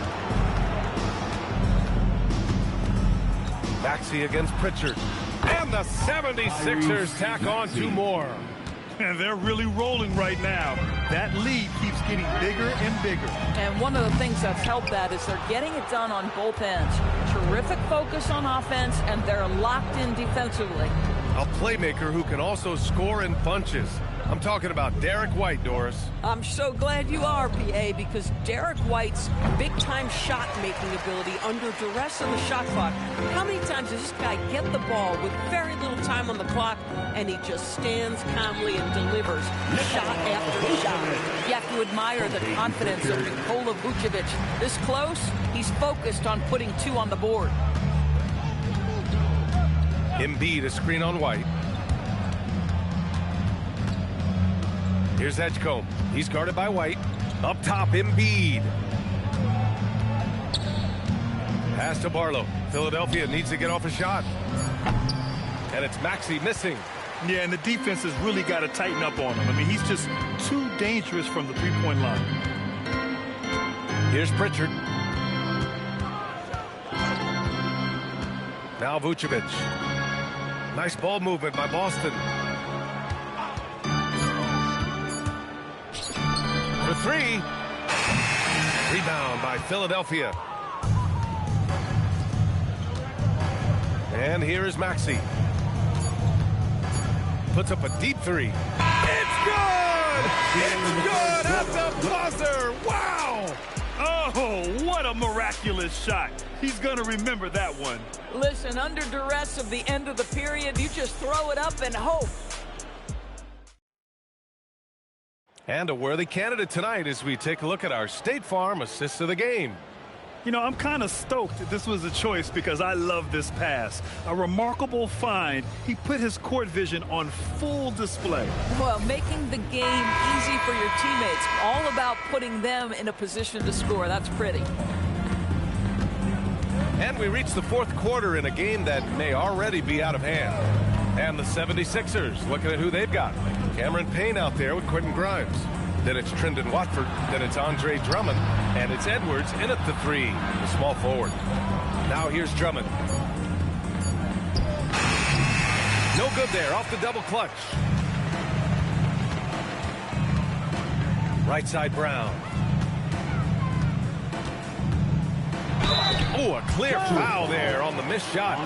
S2: Maxey against Pritchard. And the 76ers tack on 2 more.
S4: And they're really rolling right now. That lead keeps getting bigger and bigger.
S3: And one of the things that's helped that is they're getting it done on both ends. Terrific focus on offense, and they're locked in defensively.
S2: A playmaker who can also score in bunches. I'm talking about Derek White, Doris.
S9: I'm so glad you are, PA, because Derek White's big-time shot-making ability under duress on the shot clock. How many times does this guy get the ball with very little time on the clock, and he just stands calmly and delivers shot after shot?
S3: You have to admire the confidence of Nikola Vucevic. This close, he's focused on putting 2 on the board.
S2: Embiid, a screen on White. Here's Edgecombe. He's guarded by White. Up top, Embiid. Pass to Barlow. Philadelphia needs to get off a shot. And it's Maxey missing.
S4: Yeah, and the defense has really got to tighten up on him. I mean, he's just too dangerous from the three-point line.
S2: Here's Pritchard. Now Vucevic. Nice ball movement by Boston. For 3. Rebound by Philadelphia. And here is Maxey. Puts up a deep 3. It's good! It's good at the buzzer! Wow!
S4: Oh, what a miraculous shot. He's going to remember that one.
S3: Listen, under duress of the end of the period, you just throw it up and hope.
S2: And a worthy candidate tonight as we take a look at our State Farm assists of the game.
S4: You know, I'm kind of stoked that this was a choice because I love this pass. A remarkable find. He put his court vision on full display.
S3: Well, making the game easy for your teammates. All about putting them in a position to score. That's pretty.
S2: And we reach the 4th quarter in a game that may already be out of hand. And the 76ers, looking at who they've got. Cameron Payne out there with Quentin Grimes. Then it's Trendon Watford. Then it's Andre Drummond. And it's Edwards in at the 3, the small forward. Now here's Drummond. No good there, off the double clutch. Right side Brown. Oh, a clear foul there on the missed shot.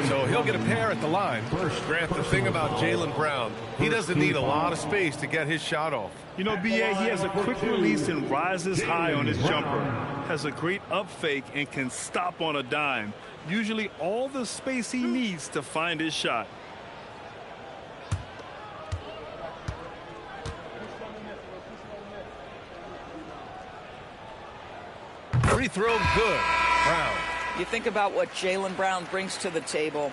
S2: So he'll get a pair at the line. Grant, the thing about Jaylen Brown, he doesn't need a lot of space to get his shot off.
S4: You know, B.A., he has a quick release and rises high on his jumper. Has a great up fake and can stop on a dime. Usually all the space he needs to find his shot.
S2: Free throw good. Brown.
S3: You think about what Jaylen Brown brings to the table.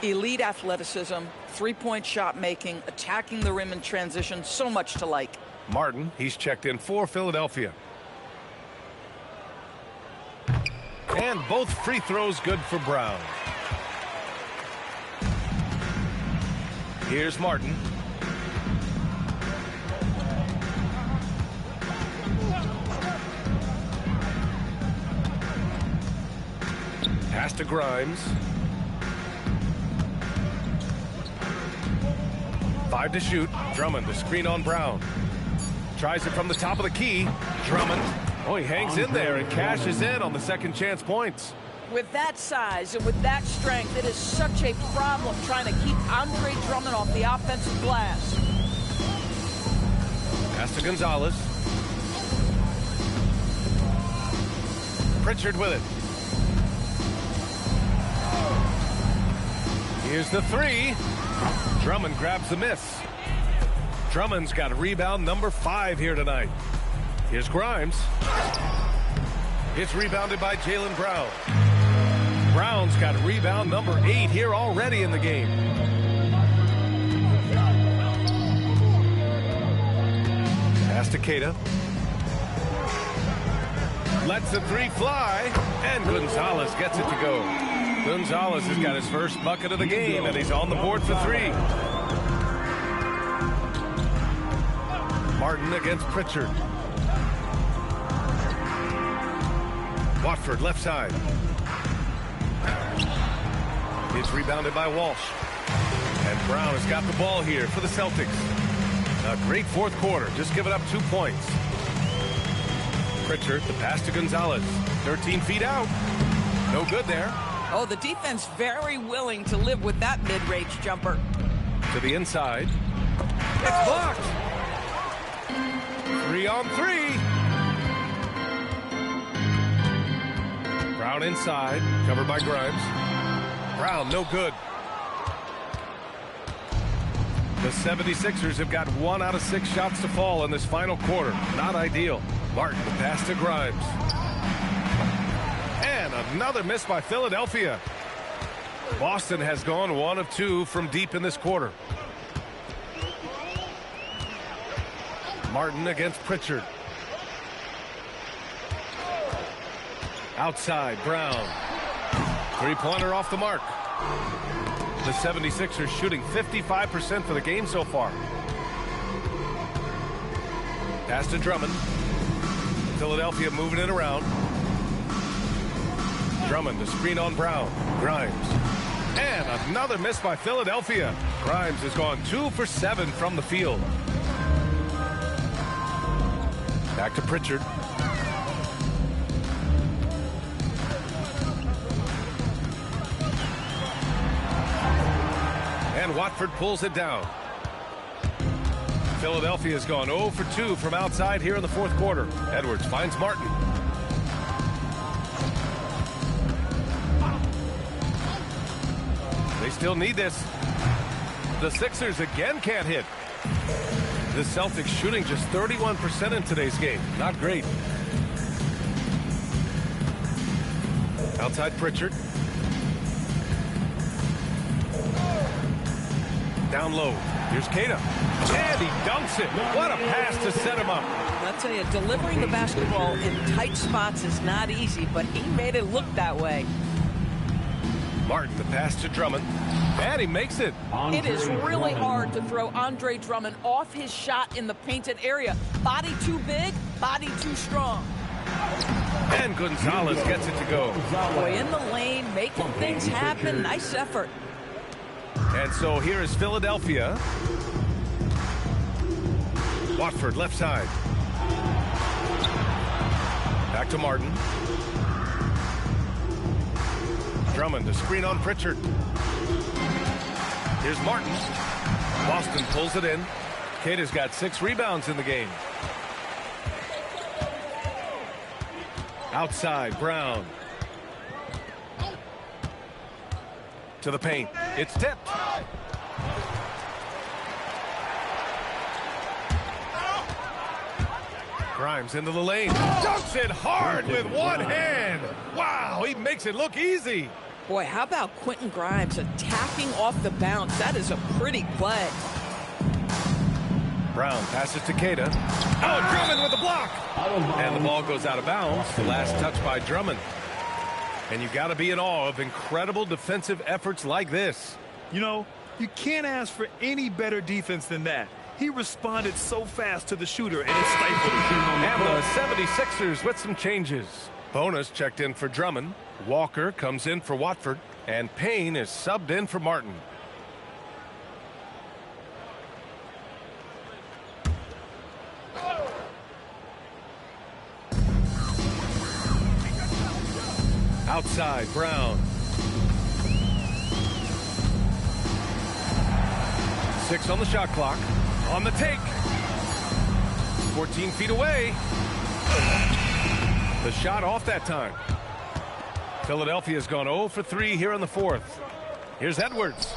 S3: Elite athleticism, three-point shot making, attacking the rim in transition, so much to like.
S2: Martin, he's checked in for Philadelphia. And both free throws good for Brown. Here's Martin. Pass to Grimes. 5 to shoot. Drummond to screen on Brown. Tries it from the top of the key. Drummond. Oh, he hangs in there and cashes in on the second chance points.
S3: With that size and with that strength, it is such a problem trying to keep Andre Drummond off the offensive glass.
S2: Pass to Gonzalez. Pritchard with it. Here's the 3. Drummond grabs the miss. Drummond's got rebound number 5 here tonight. Here's Grimes. It's rebounded by Jaylen Brown. Brown's got rebound number 8 here already in the game. Pass to Keita. Lets the 3 fly, and Gonzalez gets it to go. Gonzalez has got his first bucket of the game, and he's on the board for 3. Martin against Pritchard. Watford left side. It's rebounded by Walsh. And Brown has got the ball here for the Celtics. A great fourth quarter, just giving up 2 points. Pritchard, the pass to Gonzalez. 13 feet out. No good there.
S3: Oh, the defense very willing to live with that mid-range jumper.
S2: To the inside. It's blocked. 3 on 3. Brown inside, covered by Grimes. Brown, no good. The 76ers have got 1 out of 6 shots to fall in this final quarter. Not ideal. Martin, the pass to Grimes. And another miss by Philadelphia. Boston has gone 1 of 2 from deep in this quarter. Martin against Pritchard. Outside, Brown. 3-pointer off the mark. The 76ers shooting 55% for the game so far. Pass to Drummond. Philadelphia moving it around. Drummond to screen on Brown. Grimes. And another miss by Philadelphia. Grimes has gone 2 for 7 from the field. Back to Pritchard. And Watford pulls it down. Philadelphia has gone 0 for 2 from outside here in the fourth quarter. Edwards finds Martin. They still need this. The Sixers again can't hit. The Celtics shooting just 31% in today's game. Not great. Outside Pritchard. Down low. Here's Keita. And he dunks it. What a pass to set him up.
S3: I'll tell you, delivering the basketball in tight spots is not easy, but he made it look that way.
S2: Martin, the pass to Drummond. And he makes it.
S3: It is really hard to throw Andre Drummond off his shot in the painted area. Body too big, body too strong.
S2: And Gonzalez gets it to go.
S3: Boy, in the lane, making things happen. Nice effort.
S2: And so here is Philadelphia. Watford left side. Back to Martin. Drummond to screen on Pritchard. Here's Martin. Boston pulls it in. Keita's got 6 rebounds in the game. Outside, Brown. To the paint. It's tipped. Grimes into the lane. Dunks it hard with one hand. Wow, he makes it look easy.
S3: Boy, how about Quentin Grimes attacking off the bounce? That is a pretty play.
S2: Brown passes to Keita. Oh, Drummond with the block. And the ball goes out of bounds. The last touch by Drummond. And you got to be in awe of incredible defensive efforts like this.
S4: You know, you can't ask for any better defense than that. He responded so fast to the shooter, and it stifled him.
S2: And the 76ers with some changes. Bonus checked in for Drummond. Walker comes in for Watford. And Payne is subbed in for Martin. Outside, Brown. 6 on the shot clock. On the take. 14 feet away. The shot off that time. Philadelphia's gone 0 for 3 here in the fourth. Here's Edwards.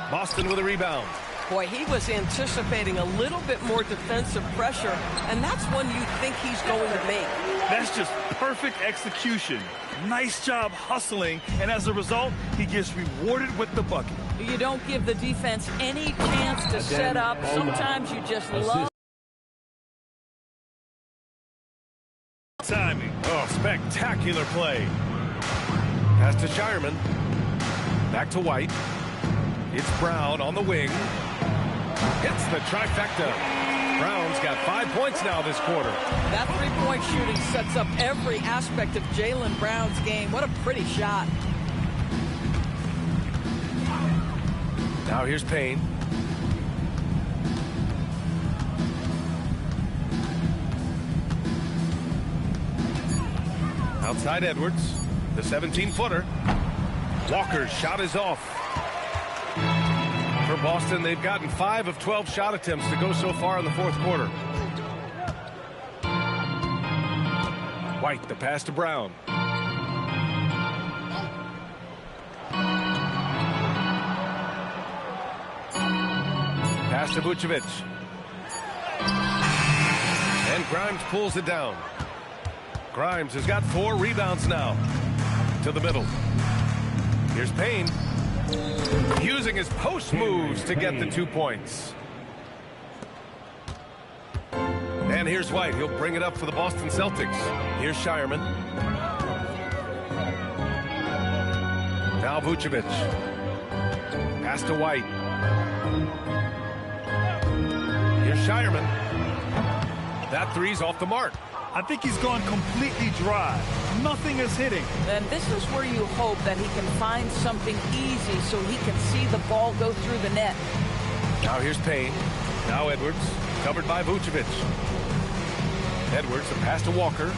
S2: Boston with a rebound.
S9: Boy, he was anticipating a little bit more defensive pressure, and that's one you think he's going to make.
S4: That's just perfect execution. Nice job hustling, and as a result, he gets rewarded with the bucket.
S3: You don't give the defense any chance to set up. Sometimes you just love
S4: timing.
S2: Oh, spectacular play. Pass to Shireman. Back to White. It's Brown on the wing. Hits the trifecta. Brown's got 5 points now this quarter.
S3: that three-point shooting sets up every aspect of Jaylen Brown's game. What a pretty shot.
S2: Now here's Payne. Outside Edwards. The 17-footer. Walker's shot is off. For Boston, they've gotten 5 of 12 shot attempts to go so far in the fourth quarter. White, the pass to Brown. Pass to Vucevic. And Grimes pulls it down. Grimes has got 4 rebounds now. To the middle. Here's Payne. Using his post moves to get the 2 points. And here's White. He'll bring it up for the Boston Celtics. Here's Shireman. Now Vucevic. Pass to White. Here's Shireman. That three's off the mark.
S4: I think he's gone completely dry. Nothing is hitting.
S3: And this is where you hope that he can find something easy so he can see the ball go through the net.
S2: Now here's Payne. Now Edwards. Covered by Vucevic. Edwards, the pass to Walker.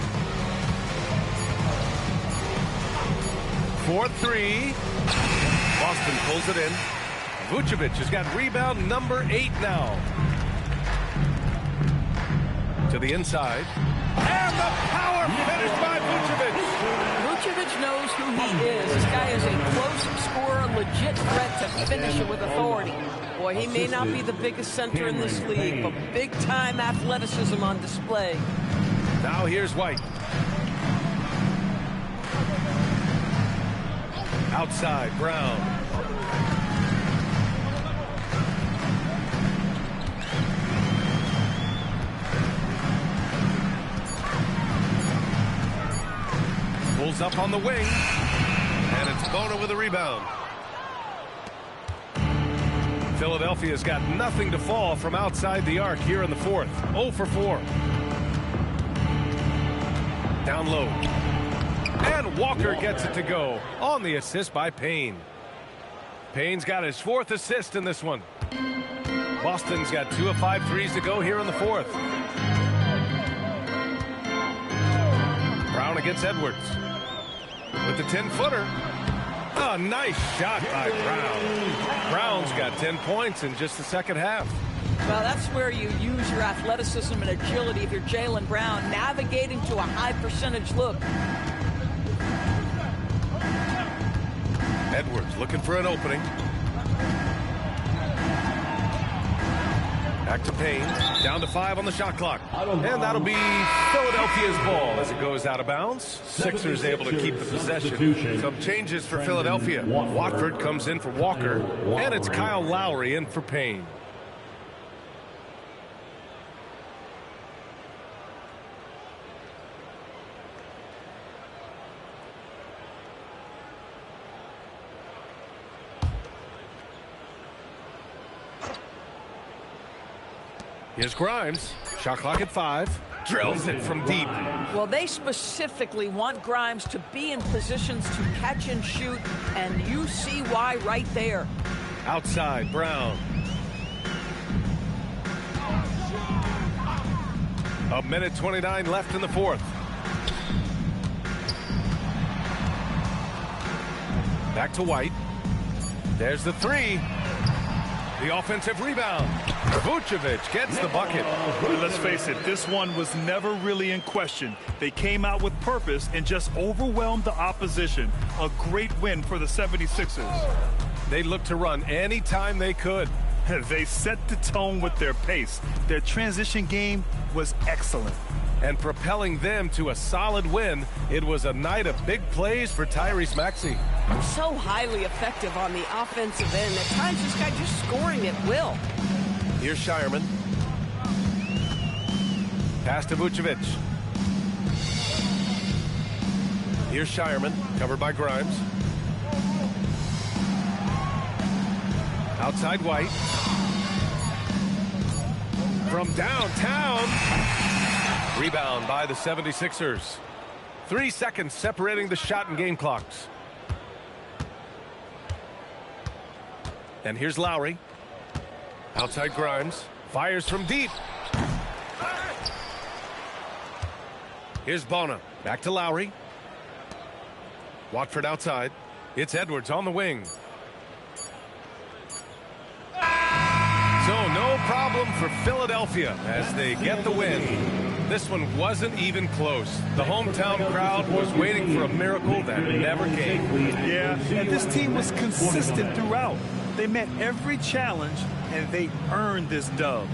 S2: 4-3. Boston pulls it in. Vucevic has got rebound number 8 now. To the inside. And the power finish by Vucevic.
S3: Vucevic knows who he is. This guy is a close scorer, legit threat to finish it with authority.
S9: Boy, he may not be the biggest center in this league, but big-time athleticism on display.
S2: Now here's White. Outside, Brown. Pulls up on the wing. And it's Bona with a rebound. Philadelphia's got nothing to fall from outside the arc here in the fourth. 0 for 4. Down low. And Walker gets it to go on the assist by Payne. Payne's got his 4th assist in this one. Boston's got 2 of 5 threes to go here in the fourth. Brown against Edwards. With the 10-footer. Oh, nice shot by Brown. Brown's got 10 points in just the second half.
S3: Well, that's where you use your athleticism and agility if you're Jaylen Brown, navigating to a high percentage look.
S2: Edwards looking for an opening. Back to Payne. Down to 5 on the shot clock. And that'll be Philadelphia's ball as it goes out of bounds. Sixers able to keep the possession. Some changes for Philadelphia. Watford comes in for Walker. And it's Kyle Lowry in for Payne. Here's Grimes. Shot clock at 5. Drills it from deep.
S9: Well, they specifically want Grimes to be in positions to catch and shoot, and you see why right there.
S2: Outside, Brown. A minute 29 left in the fourth. Back to White. There's the three. The offensive rebound. Vucevic gets the bucket.
S4: Let's face it, this one was never really in question. They came out with purpose and just overwhelmed the opposition. A great win for the 76ers.
S2: They looked to run anytime they could.
S4: They set the tone with their pace. Their transition game was excellent.
S2: And propelling them to a solid win, it was a night of big plays for Tyrese Maxey.
S9: So highly effective on the offensive end. At times, this guy just scoring at will.
S2: Here's Shireman. Pass to Vucevic. Here's Shireman, covered by Grimes. Outside White. From downtown. Rebound by the 76ers. 3 seconds separating the shot and game clocks. And here's Lowry. Outside Grimes. Fires from deep. Here's Bona. Back to Lowry. Watford outside. It's Edwards on the wing. So no problem for Philadelphia as they get the win. This one wasn't even close. The hometown crowd was waiting for a miracle that never came.
S4: Yeah, and this team was consistent throughout. They met every challenge, and they earned this dub.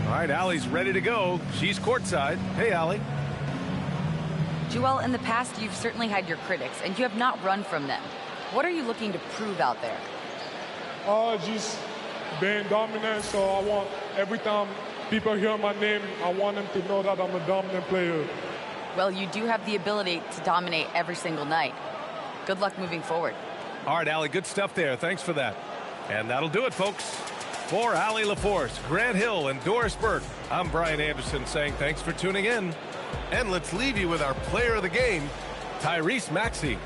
S2: All right, Allie's ready to go. She's courtside. Hey, Allie.
S6: Joel, in the past, you've certainly had your critics, and you have not run from them. What are you looking to prove out there?
S5: Just being dominant, so I want every time people hear my name, I want them to know that I'm a dominant player.
S6: Well, you do have the ability to dominate every single night. Good luck moving forward.
S2: All right, Allie, good stuff there. Thanks for that. And that'll do it, folks. For Allie LaForce, Grant Hill, and Doris Burke, I'm Brian Anderson saying thanks for tuning in. And let's leave you with our player of the game, Tyrese Maxey.